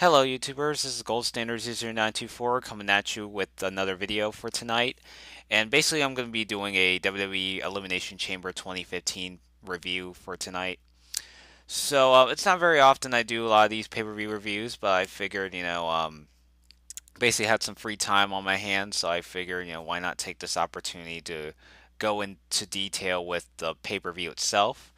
Hello YouTubers, this is Gold Standard 924 coming at you with another video for tonight. And basically I'm going to be doing a WWE Elimination Chamber 2015 review for tonight. So it's not very often I do a lot of these pay-per-view reviews, but I figured, basically had some free time on my hands, so I figured, why not take this opportunity to go into detail with the pay-per-view itself.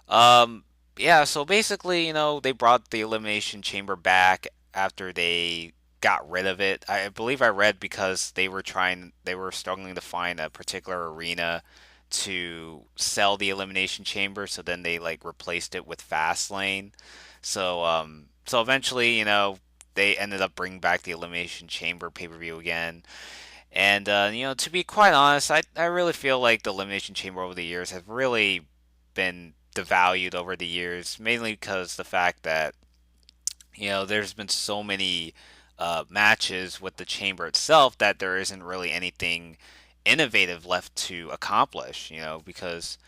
Um, yeah, so basically, they brought the Elimination Chamber back after they got rid of it. I believe I read because they were struggling to find a particular arena to sell the Elimination Chamber, so then they like replaced it with Fastlane. So eventually, they ended up bringing back the Elimination Chamber pay-per-view again. And to be quite honest, I really feel like the Elimination Chamber over the years have really been devalued over the years, mainly because the fact that there's been so many matches with the chamber itself that there isn't really anything innovative left to accomplish. Because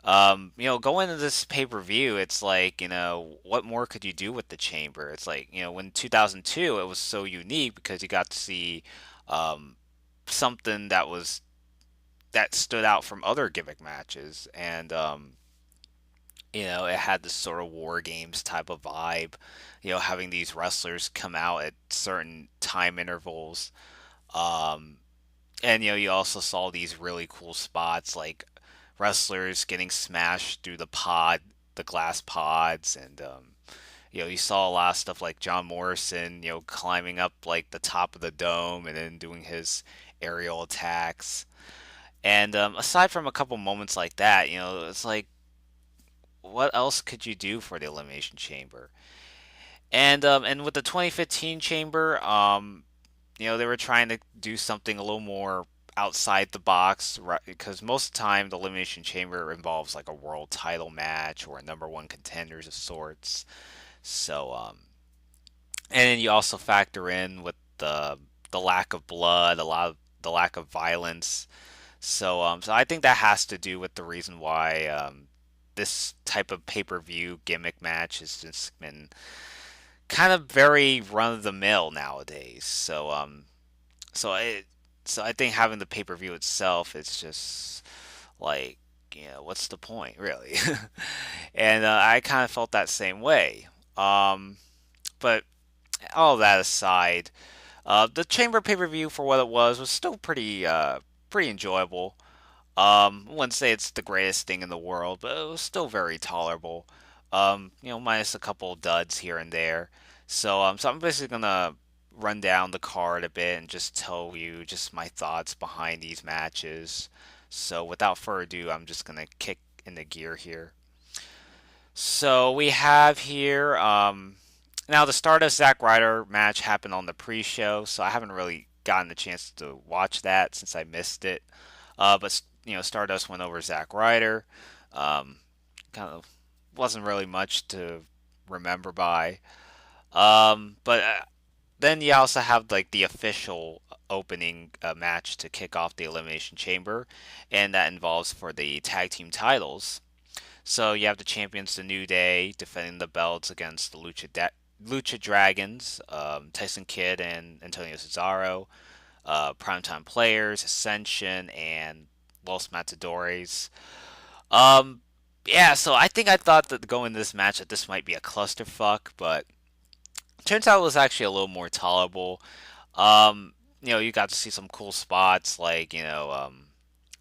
going into this pay per view, it's like what more could you do with the chamber? It's like when 2002, it was so unique because you got to see um, something that stood out from other gimmick matches, and it had this sort of war games type of vibe, having these wrestlers come out at certain time intervals. Um, and, you also saw these really cool spots like wrestlers getting smashed through the glass pods. And, you saw a lot of stuff like John Morrison, climbing up like the top of the dome and then doing his aerial attacks. And aside from a couple moments like that, it's like, what else could you do for the Elimination Chamber? And with the 2015 Chamber, they were trying to do something a little more outside the box, right? Because most of the time, the Elimination Chamber involves like a world title match or a number one contenders of sorts. So, and then you also factor in with the lack of blood, the lack of violence. So I think that has to do with the reason why this type of pay-per-view gimmick match has just been kind of very run-of-the-mill nowadays. So I so I think having the pay-per-view itself is just like, what's the point, really? And I kind of felt that same way. Um, but all that aside, the Chamber pay-per-view for what it was still pretty enjoyable. I wouldn't say it's the greatest thing in the world, but it was still very tolerable. Minus a couple duds here and there. So I'm basically gonna run down the card a bit and just tell you just my thoughts behind these matches. So without further ado, I'm just gonna kick into gear here. So we have here now the Stardust Zack Ryder match happened on the pre-show, so I haven't really gotten the chance to watch that since I missed it. But Stardust went over Zack Ryder. Um, kind of wasn't really much to remember by. But then you also have like the official opening match to kick off the Elimination Chamber, and that involves for the tag team titles. So you have the champions, the New Day, defending the belts against the Lucha Dragons, Tyson Kidd and Antonio Cesaro, Primetime Players, Ascension, and Los Matadores. Um, yeah, so I thought that going into this match that this might be a clusterfuck, but turns out it was actually a little more tolerable. Um, you got to see some cool spots like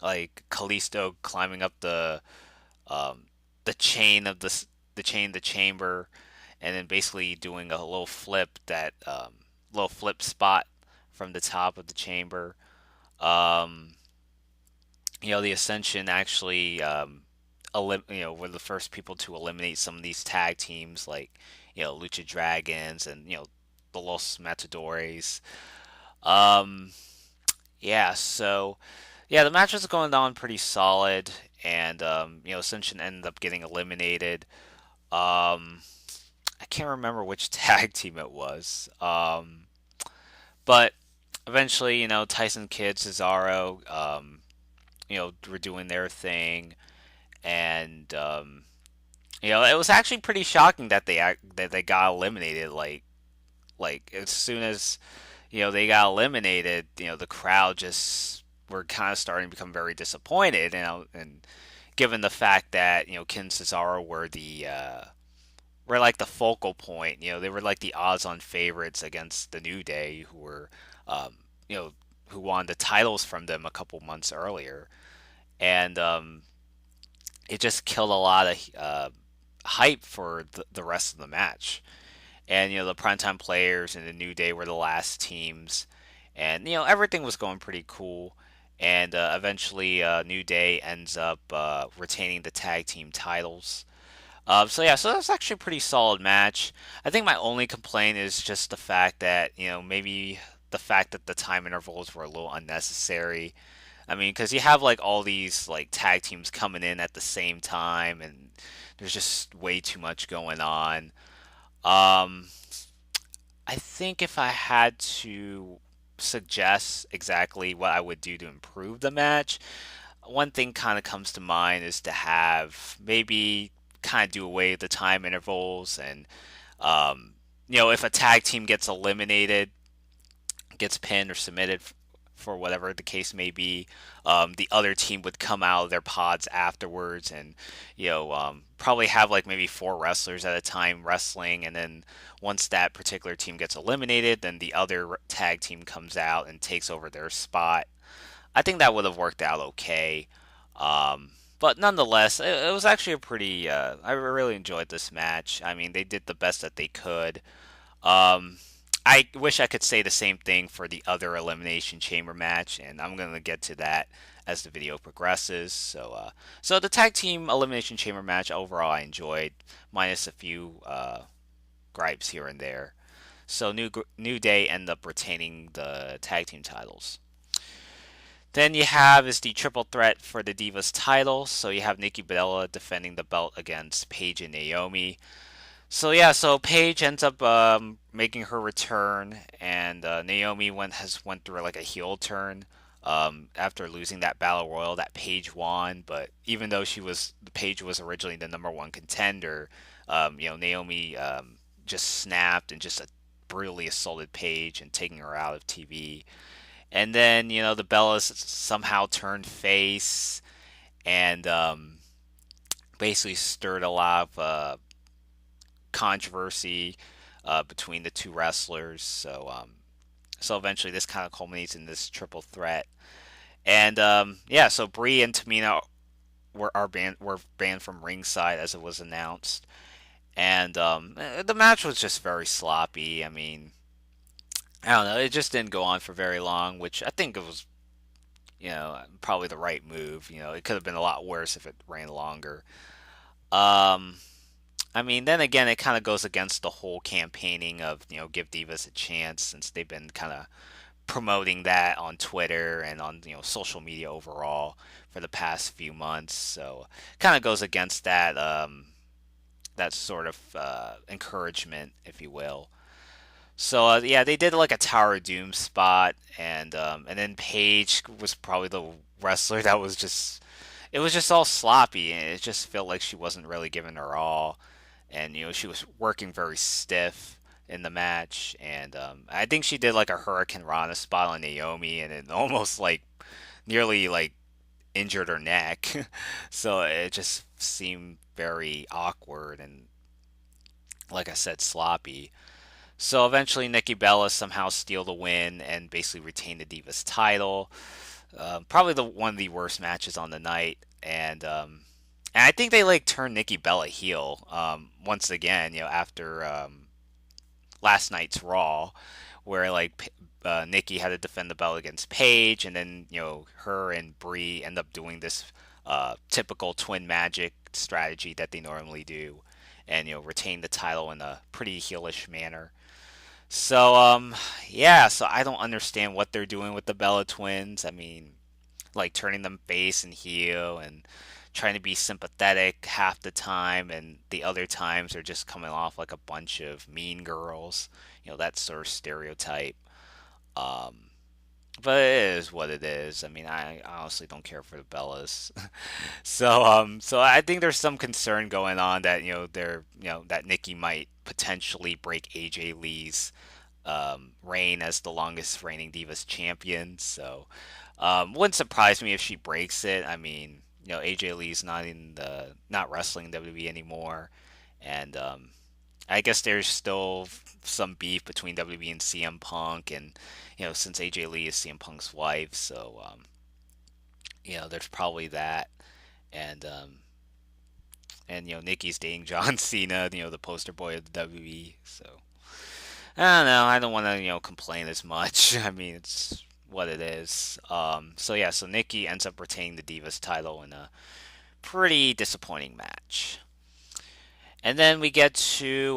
Kalisto climbing up um, the chain of the chamber, and then basically doing a little flip spot from the top of the chamber. Um, the Ascension actually were the first people to eliminate some of these tag teams like Lucha Dragons and the Los Matadores. Um, yeah, so yeah, the match was going on pretty solid, and Ascension ended up getting eliminated. Um, I can't remember which tag team it was. But eventually, Tyson Kidd, Cesaro, were doing their thing, and it was actually pretty shocking that that they got eliminated. Like Like as soon as they got eliminated, the crowd just were kind of starting to become very disappointed. And given the fact that Ken Cesaro were like the focal point. They were like the odds-on favorites against the New Day, who were, um, you know, who won the titles from them a couple months earlier, and it just killed a lot of hype for the rest of the match. And the primetime players and the New Day were the last teams, and everything was going pretty cool. And eventually, New Day ends up retaining the tag team titles. So yeah, so that's actually a pretty solid match. I think my only complaint is just the fact that maybe the fact that the time intervals were a little unnecessary. I mean, because you have like all these like tag teams coming in at the same time, and there's just way too much going on. Um, I think if I had to suggest exactly what I would do to improve the match, one thing kind of comes to mind is to have maybe kind of do away with the time intervals and if a tag team gets eliminated, gets pinned or submitted for whatever the case may be, the other team would come out of their pods afterwards and probably have like maybe four wrestlers at a time wrestling, and then once that particular team gets eliminated, then the other tag team comes out and takes over their spot. I think that would have worked out okay. But nonetheless, it was actually a pretty. I really enjoyed this match. I mean, they did the best that they could. Um, I wish I could say the same thing for the other Elimination Chamber match, and I'm going to get to that as the video progresses. So the tag team Elimination Chamber match overall I enjoyed, minus a few gripes here and there. So New Day end up retaining the tag team titles. Then you have is the triple threat for the Divas title. So you have Nikki Bella defending the belt against Paige and Naomi. So yeah, so Paige ends up making her return, and Naomi went through like a heel turn after losing that battle royal that Paige won. But even though Paige was originally the number one contender, Naomi just snapped and just brutally assaulted Paige and taking her out of TV. And then the Bellas somehow turned face and basically stirred a lot of controversy between the two wrestlers. So eventually this kind of culminates in this triple threat. And yeah, so Brie and Tamina were banned from ringside as it was announced. And the match was just very sloppy. I mean, I don't know. It just didn't go on for very long, which I think it was, probably the right move. It could have been a lot worse if it ran longer. Um, I mean, then again, it kind of goes against the whole campaigning of, give Divas a chance, since they've been kind of promoting that on Twitter and on, social media overall for the past few months. So, kind of goes against that sort of encouragement, if you will. So yeah, they did like a Tower of Doom spot, and then Paige was probably the wrestler that was just it was just all sloppy, and it just felt like she wasn't really giving her all, and she was working very stiff in the match, and I think she did like a Hurricane Rana spot on Naomi, and it almost like nearly like injured her neck, so it just seemed very awkward and like I said sloppy. So eventually, Nikki Bella somehow steal the win and basically retain the Divas title. Probably the one of the worst matches on the night, and I think they like turned Nikki Bella heel once again. After last night's Raw, where like Nikki had to defend the belt against Paige, and then her and Brie end up doing this typical twin magic strategy that they normally do, and retain the title in a pretty heelish manner. So yeah, so I don't understand what they're doing with the Bella twins. I mean, like turning them face and heel and trying to be sympathetic half the time, and the other times they're just coming off like a bunch of mean girls, that sort of stereotype. Um, but it is what it is. I mean, I honestly don't care for the Bellas. So I think there's some concern going on that that Nikki might potentially break AJ Lee's reign as the longest reigning Divas champion. So wouldn't surprise me if she breaks it. I mean, AJ Lee's not wrestling WWE anymore, and I guess there's still some beef between WWE and CM Punk, and since AJ Lee is CM Punk's wife, so there's probably that, and Nikki's dating John Cena, the poster boy of the WWE. So I don't know. I don't want to complain as much. I mean, it's what it is. So yeah, so Nikki ends up retaining the Divas title in a pretty disappointing match. And then we get to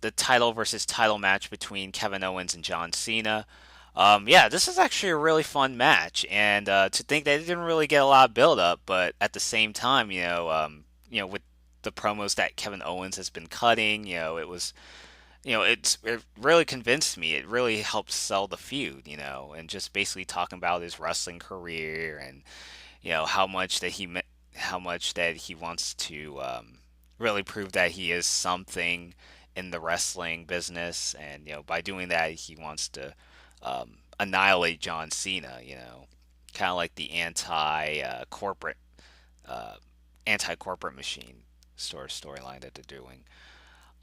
the title versus title match between Kevin Owens and John Cena. Yeah, this is actually a really fun match, and to think that it didn't really get a lot of build up, but at the same time, with the promos that Kevin Owens has been cutting, it was, it really convinced me. It really helped sell the feud, and just basically talking about his wrestling career and how much that he wants to really prove that he is something in the wrestling business, and by doing that, he wants to annihilate John Cena. Kind of like the uh, anti corporate machine storyline that they're doing.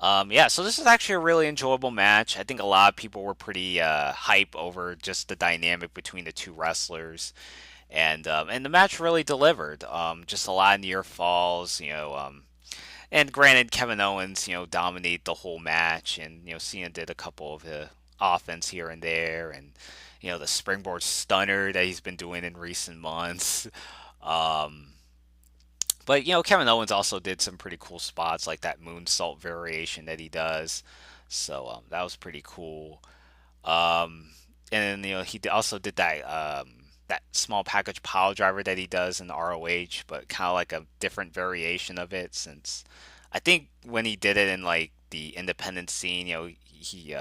Yeah, so this is actually a really enjoyable match. I think a lot of people were pretty hype over just the dynamic between the two wrestlers, and the match really delivered. Just a lot of near falls, and granted, Kevin Owens, dominated the whole match, and Cena did a couple of offense here and there, and the springboard stunner that he's been doing in recent months. Um, but Kevin Owens also did some pretty cool spots like that moonsault variation that he does, so that was pretty cool. Um, and also did that small package pile driver that he does in ROH, but kind of like a different variation of it. Since I think when he did it in like the independent scene, he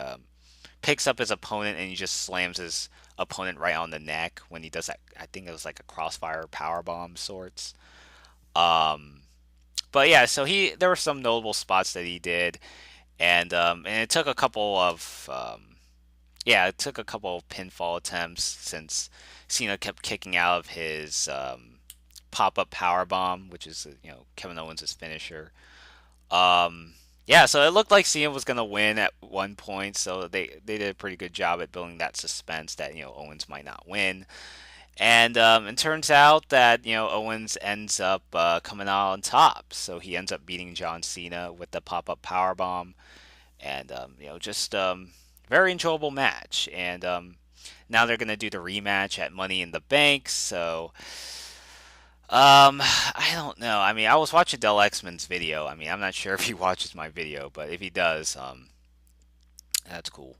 picks up his opponent and he just slams his opponent right on the neck when he does that. I think it was like a crossfire power bomb sorts. Um, but yeah, so there were some notable spots that he did, and it took a couple of yeah, it took a couple of pinfall attempts since Cena kept kicking out of his pop-up power bomb, which is Kevin Owens' finisher. Yeah, so it looked like Cena was gonna win at one point, so they did a pretty good job at building that suspense that Owens might not win. And it turns out that Owens ends up coming out on top, so he ends up beating John Cena with the pop-up power bomb, and just very enjoyable match. And now they're gonna do the rematch at Money in the Bank. So I don't know. I mean, I was watching Del Xman's video. I mean, I'm not sure if he watches my video, but if he does, that's cool.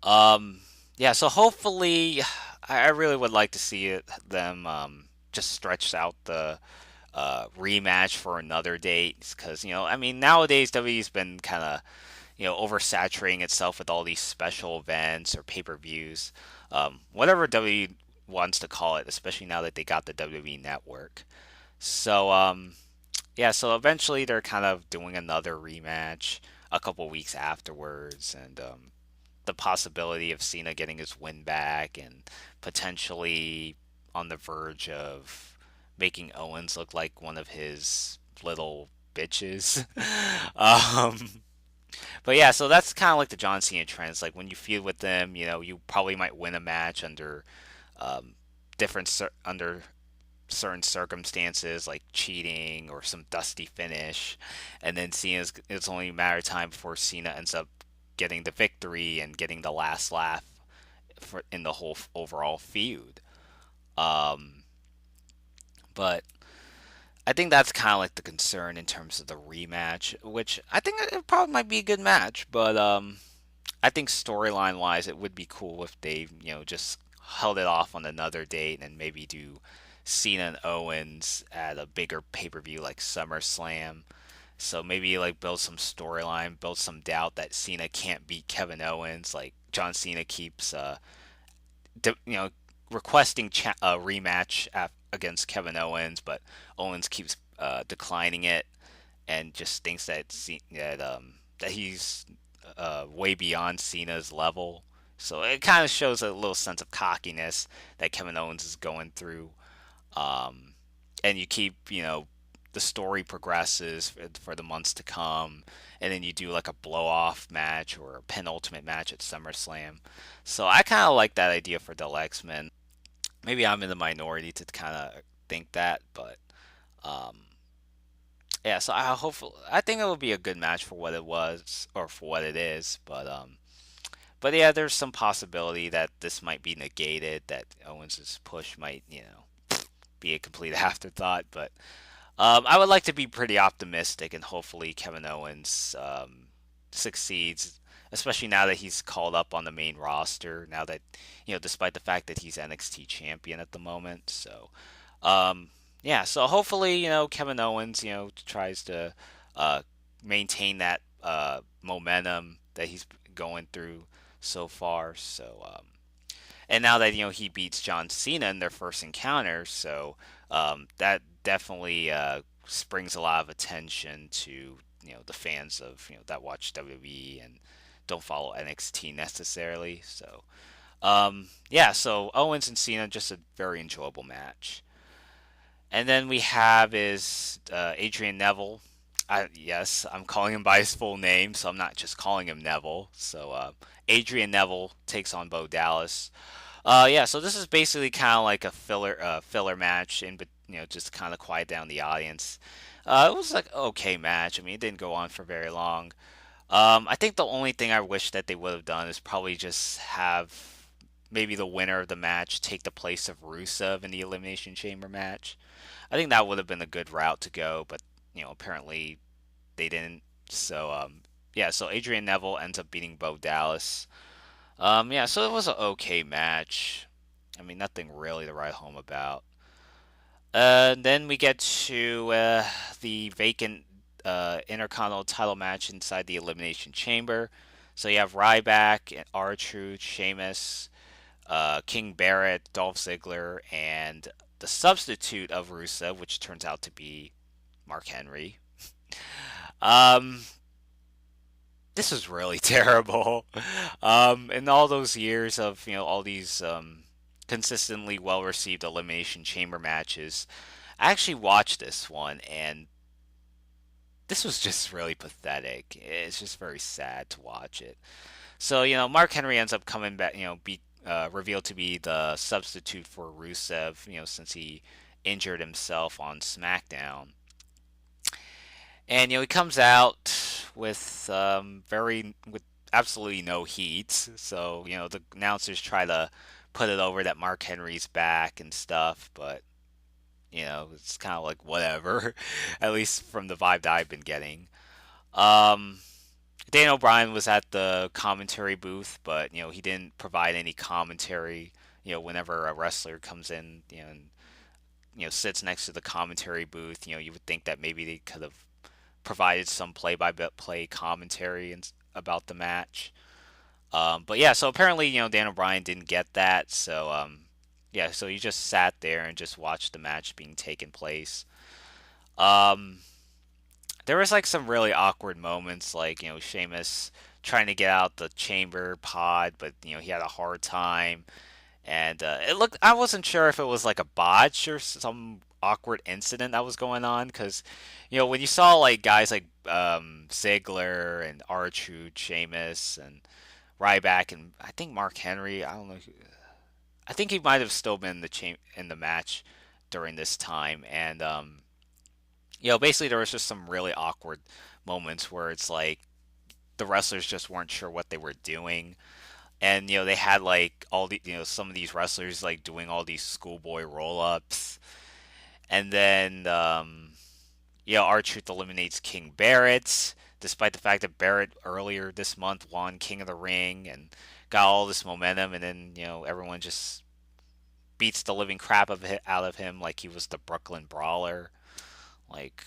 Um, yeah. So hopefully, I really would like to see them just stretch out the rematch for another date because I mean nowadays WWE's been kind of oversaturating itself with all these special events or pay-per-views, whatever WWE wants to call it, especially now that they got the WWE Network. So yeah, so eventually they're kind of doing another rematch a couple weeks afterwards, and the possibility of Cena getting his win back and potentially on the verge of making Owens look like one of his little bitches. um, but yeah, so that's kind of like the John Cena trends. Like when you feud with them, you probably might win a match under um, under certain circumstances, like cheating or some dusty finish, and then it's only a matter of time before Cena ends up getting the victory and getting the last laugh in the whole overall feud. Um, but I think that's kind of like the concern in terms of the rematch, which I think it probably might be a good match, but I think storyline wise, it would be cool if they, just held it off on another date and maybe do Cena and Owens at a bigger pay per view like SummerSlam. So maybe like build some storyline, build some doubt that Cena can't beat Kevin Owens. Like John Cena keeps, de- you know, requesting a rematch against Kevin Owens, but Owens keeps declining it and just thinks that that he's way beyond Cena's level. So it kind of shows a little sense of cockiness that Kevin Owens is going through. Um, and you keep, the story progresses for the months to come, and then you do like a blow off match or a penultimate match at SummerSlam. So I kind of like that idea for Del X Men. Maybe I'm in the minority to kind of think that, but um, yeah. So I think it will be a good match for what it was or for what it is, but yeah, there's some possibility that this might be negated, that Owens' push might, be a complete afterthought. But I would like to be pretty optimistic, and hopefully Kevin Owens succeeds, especially now that he's called up on the main roster. Now that, despite the fact that he's NXT champion at the moment, so um, yeah. So hopefully, Kevin Owens, tries to uh, maintain that momentum that he's going through so far. And now that he beats John Cena in their first encounter, so that definitely springs a lot of attention to the fans of that watch WWE and don't follow NXT necessarily. So yeah, so Owens and Cena, just a very enjoyable match. And then we have is Adrian Neville. Yes, I'm calling him by his full name, so I'm not just calling him Neville. So Adrian Neville takes on Bo Dallas. Yeah, so this is basically kind of like a filler match, but just kind of quiet down the audience. It was like okay match. I mean, it didn't go on for very long. I think the only thing I wish that they would have done is probably just have maybe the winner of the match take the place of Rusev in the Elimination Chamber match. I think that would have been a good route to go, but apparently they didn't. So yeah, so Adrian Neville ends up beating Bo Dallas. Yeah, so it was an okay match. I mean, nothing really to write home about. Then we get to the vacant Intercontinental title match inside the Elimination Chamber. So you have Ryback, R-Truth, Sheamus, King Barrett, Dolph Ziggler, and the substitute of Rusev, which turns out to be Mark Henry. Um, this was really terrible. In all those years of all these consistently well received Elimination Chamber matches, I actually watched this one, and this was just really pathetic. It's just very sad to watch it. So Mark Henry ends up coming back. Be revealed to be the substitute for Rusev. Since he injured himself on SmackDown. And he comes out with absolutely no heat. So the announcers try to put it over that Mark Henry's back and stuff, but it's kind of like whatever. At least from the vibe that I've been getting. Um, Dan O'Brien was at the commentary booth, but he didn't provide any commentary. Whenever a wrestler comes in, and sits next to the commentary booth, you would think that maybe they could have provided some play-by-play commentary about the match. But yeah, so apparently, Dan O'Brien didn't get that. So yeah, so he just sat there and just watched the match being taken place. Um, there was like some really awkward moments, like Sheamus trying to get out the chamber pod, but he had a hard time. And it looked, I wasn't sure if it was like a botch or some awkward incident that was going on, because when you saw like guys like Ziggler and R-Truth, Sheamus and Ryback, and I think Mark Henry, I don't know, I think he might have still been in the match during this time, and basically there was just some really awkward moments where it's like the wrestlers just weren't sure what they were doing. And they had like all the some of these wrestlers like doing all these schoolboy roll-ups. And then R-Truth eliminates King Barrett, despite the fact that Barrett earlier this month won King of the Ring and got all this momentum. And then everyone just beats the living crap out of him like he was the Brooklyn Brawler. Like,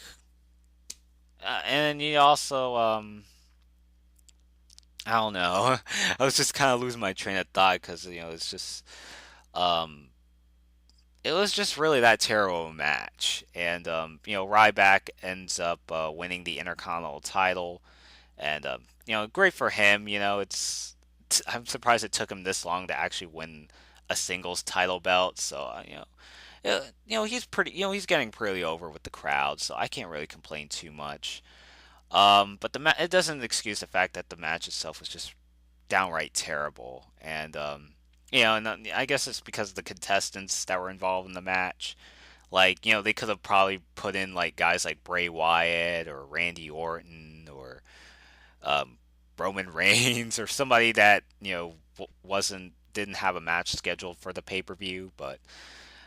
and you also I don't know. I was just kind of losing my train of thought because it's just um, it was just really that terrible a match, and Ryback ends up winning the Intercontinental title, And great for him. I'm surprised it took him this long to actually win a singles title belt. So he's pretty. He's getting pretty over with the crowd. So I can't really complain too much. But it doesn't excuse the fact that the match itself was just downright terrible. And I guess it's because of the contestants that were involved in the match. Like, they could have probably put in like guys like Bray Wyatt or Randy Orton or um, Roman Reigns or somebody that wasn't didn't have a match scheduled for the pay per view. But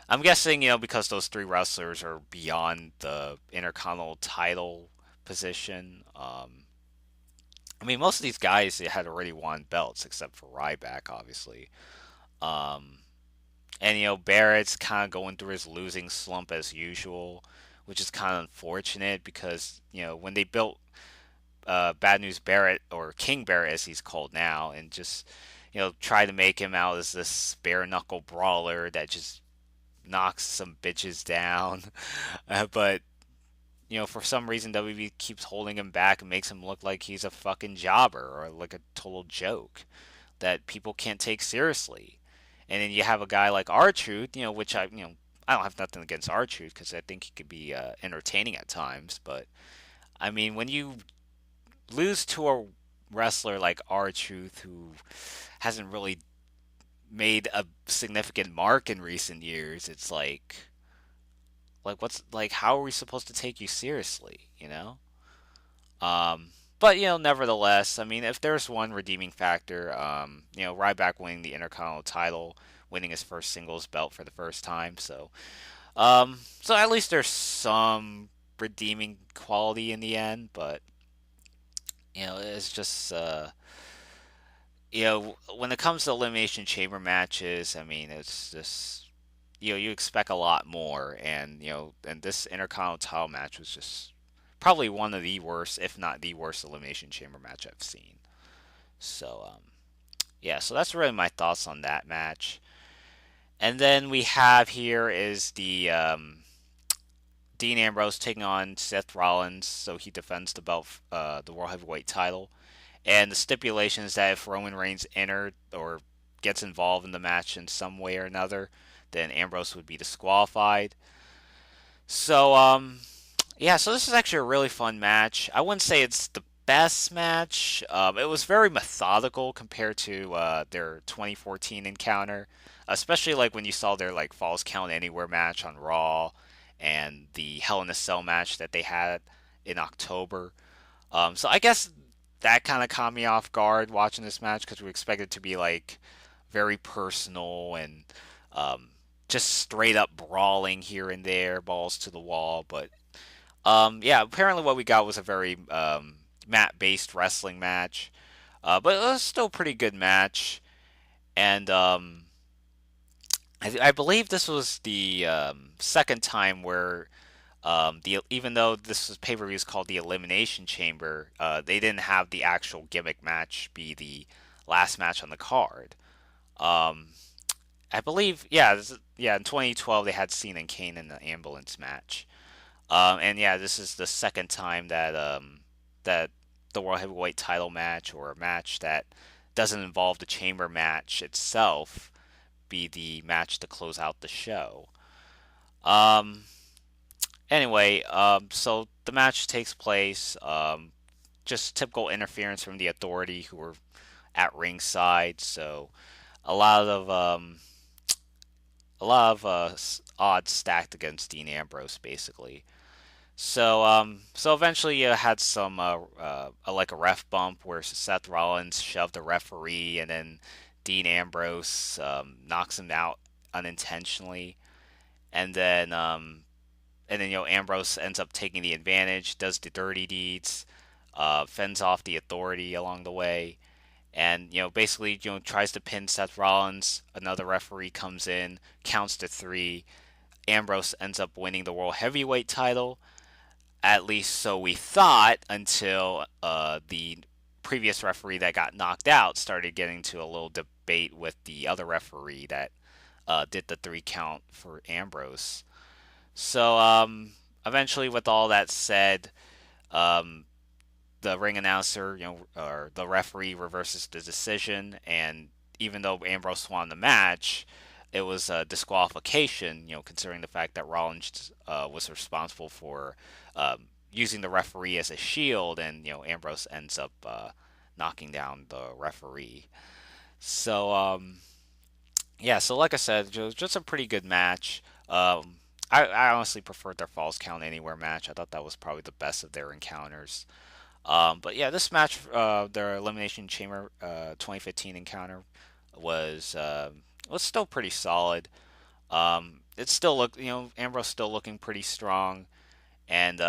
I'm guessing because those three wrestlers are beyond the Intercontinental title position. I mean, most of these guys they had already won belts except for Ryback, obviously. Um, and Barrett's kind of going through his losing slump as usual, which is kind of unfortunate because when they built Bad News Barrett or King Barrett as he's called now, and just try to make him out as this bare knuckle brawler that just knocks some bitches down, but for some reason WWE keeps holding him back and makes him look like he's a fucking jobber or like a total joke that people can't take seriously. And then you have a guy like R-Truth, which I don't have nothing against R-Truth because I think he could be entertaining at times. But I mean, when you lose to a wrestler like R-Truth who hasn't really made a significant mark in recent years, it's what's like how are we supposed to take you seriously, but nevertheless, I mean, if there's one redeeming factor, Ryback winning the Intercontinental title, winning his first singles belt for the first time, so at least there's some redeeming quality in the end. But it's just when it comes to elimination chamber matches, I mean, it's just you expect a lot more, and this Intercontinental title match was just probably one of the worst, if not the worst, elimination chamber match I've seen. So yeah, so that's really my thoughts on that match. And then we have here is the Dean Ambrose taking on Seth Rollins, so he defends the belt, the World Heavyweight title. And the stipulation is that if Roman Reigns entered or gets involved in the match in some way or another, then Ambrose would be disqualified. So yeah, so this is actually a really fun match. I wouldn't say it's the best match. It was very methodical compared to their 2014 encounter, especially like when you saw their like Falls Count Anywhere match on Raw and the Hell in a Cell match that they had in October. So I guess that kind of caught me off guard watching this match because we expected it to be like very personal and um, just straight up brawling here and there, balls to the wall. But yeah, apparently what we got was a very mat-based wrestling match, but it was still a pretty good match. And I believe this was the second time where the even though this was pay-per-view is called the Elimination Chamber, they didn't have the actual gimmick match be the last match on the card. Um, I believe, yeah, yeah. In 2012, they had Cena and Kane in the ambulance match. And yeah, this is the second time that the World Heavyweight title match or a match that doesn't involve the chamber match itself be the match to close out the show. Um, anyway, so the match takes place. Just typical interference from the Authority, who were at ringside. So a lot of odds stacked against Dean Ambrose, basically. So eventually you had some like a ref bump where Seth Rollins shoved the referee, and then Dean Ambrose knocks him out unintentionally, and then Ambrose ends up taking the advantage, does the dirty deeds, fends off the Authority along the way, and basically tries to pin Seth Rollins. Another referee comes in, counts to three. Ambrose ends up winning the World Heavyweight title. At least so we thought until the previous referee that got knocked out started getting to a little debate with the other referee that did the three count for Ambrose. So eventually, with all that said, um, the ring announcer, or the referee reverses the decision, and even though Ambrose won the match, it was a disqualification. Considering the fact that Rollins was responsible for using the referee as a shield, and Ambrose ends up knocking down the referee. So yeah, so like I said, it was just a pretty good match. I honestly preferred their Falls Count Anywhere match. I thought that was probably the best of their encounters. But yeah, this match, their Elimination Chamber 2015 encounter, was still pretty solid. It's still Ambrose still looking pretty strong, and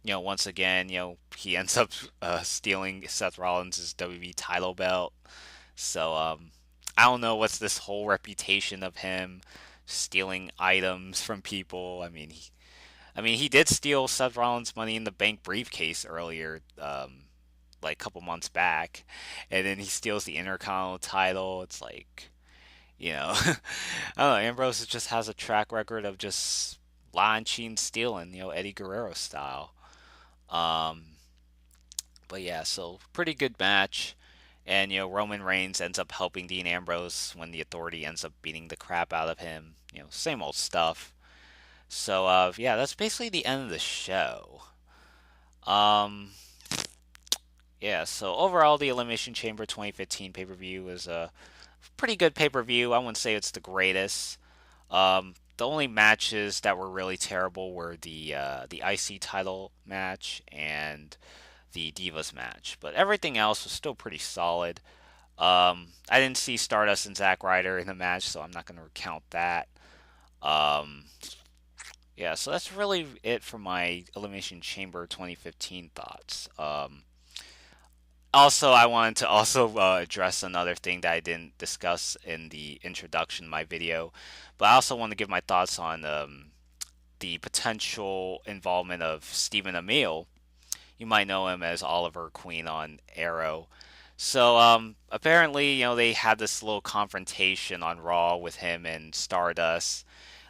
once again, he ends up stealing Seth Rollins' WWE title belt. So I don't know what's this whole reputation of him stealing items from people. I mean, he did steal Seth Rollins' Money in the Bank briefcase earlier, like a couple months back, and then he steals the Intercontinental title. It's like, I don't know. Ambrose just has a track record of just lying, cheating, stealing, Eddie Guerrero style. Um, but yeah, so pretty good match. And Roman Reigns ends up helping Dean Ambrose when the Authority ends up beating the crap out of him. Same old stuff. So yeah, that's basically the end of the show. Um, yeah, so overall, the Elimination Chamber 2015 pay per view was a pretty good pay per view. I wouldn't say it's the greatest. The only matches that were really terrible were the IC title match and the Divas match, but everything else was still pretty solid. I didn't see Stardust and Zack Ryder in the match, so I'm not going to recount that. Um, yeah, so that's really it for my Elimination Chamber 2015 thoughts. Also, I wanted to also address another thing that I didn't discuss in the introduction of my video, but I also want to give my thoughts on the potential involvement of Stephen Amell. You might know him as Oliver Queen on Arrow. So apparently, they had this little confrontation on Raw with him and Stardust.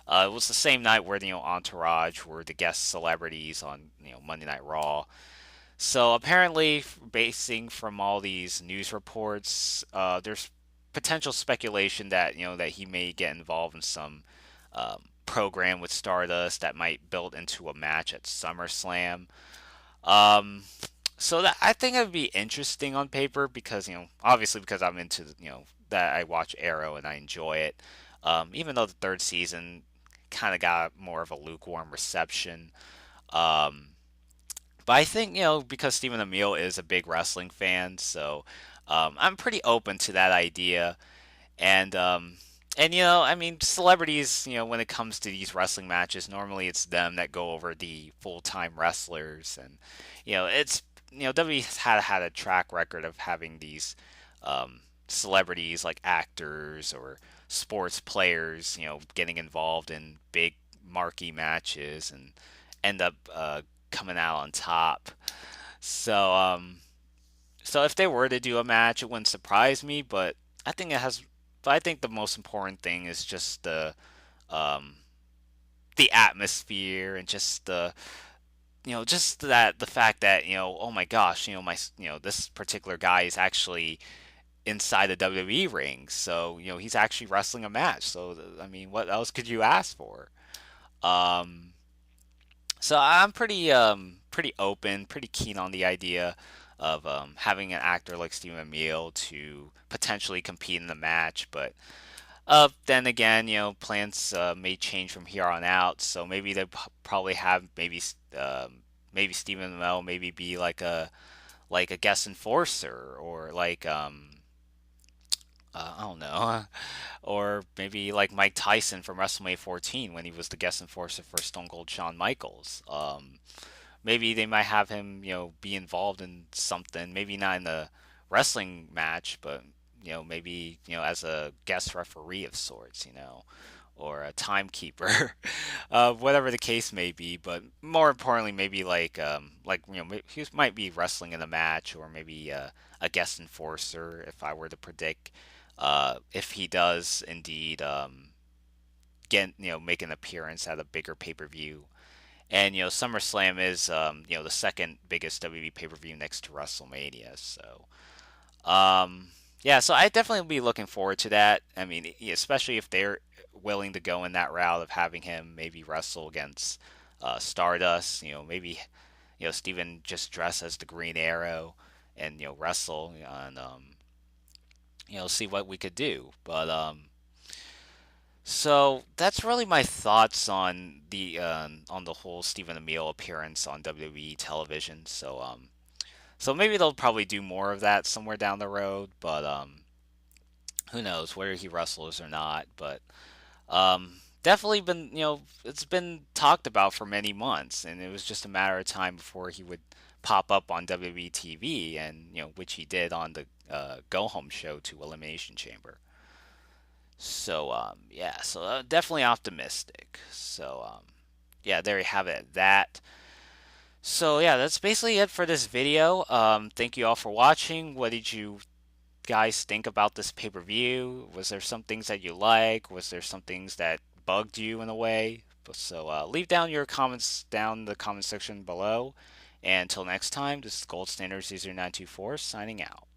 It was the same night where Entourage were the guest celebrities on Monday Night Raw. So apparently, basing from all these news reports, there's potential speculation that that he may get involved in some program with Stardust that might build into a match at SummerSlam. Um, so that I think it would be interesting on paper because obviously because I'm into that I watch Arrow and I enjoy it. Even though the third season kind of got more of a lukewarm reception. Um, but I think because Stephen Amell is a big wrestling fan, so I'm pretty open to that idea. And I mean, celebrities, when it comes to these wrestling matches, normally it's them that go over the full-time wrestlers, and it's WWE has had a track record of having these celebrities like actors or sports players, getting involved in big marquee matches and end up coming out on top. So so if they were to do a match, it wouldn't surprise me, but I think it has. But I think the most important thing is just um, the atmosphere and just just that the fact that oh my gosh, my this particular guy is actually inside the WWE ring, so he's actually wrestling a match. So I mean, what else could you ask for? Um, So I'm pretty open, pretty keen on the idea of having an actor like Stephen Amell to potentially compete in the match. But then again, plans may change from here on out. So maybe they probably have maybe Stephen Amell maybe be like a guest enforcer or like I don't know. Or maybe like Mike Tyson from WrestleMania 14 when he was the guest enforcer for Stone Cold Shawn Michaels. Maybe they might have him, be involved in something. Maybe not in the wrestling match, but maybe as a guest referee of sorts, or a timekeeper, whatever the case may be. But more importantly, maybe like he might be wrestling in a match, or maybe a guest enforcer. If I were to predict, if he does indeed get make an appearance at a bigger pay per view, And SummerSlam is the second biggest WWE pay per view next to WrestleMania. So yeah, so I definitely will be looking forward to that. I mean, especially if they're willing to go in that route of having him maybe wrestle against Stardust. Maybe Steven just dress as the Green Arrow and wrestle and see what we could do. But so that's really my thoughts on the whole Stephen Amell appearance on WWE television. So maybe they'll probably do more of that somewhere down the road, but who knows whether he wrestles or not. But definitely been it's been talked about for many months, and it was just a matter of time before he would pop up on WWE TV, and which he did on the Go Home show to Elimination Chamber. So yeah, so definitely optimistic. So yeah, there you have it. That. So yeah, that's basically it for this video. Thank you all for watching. What did you guys think about this pay-per-view? Was there some things that you like? Was there some things that bugged you in a way? So leave down your comments down in the comment section below. And until next time, this is Gold Standard 0924 signing out.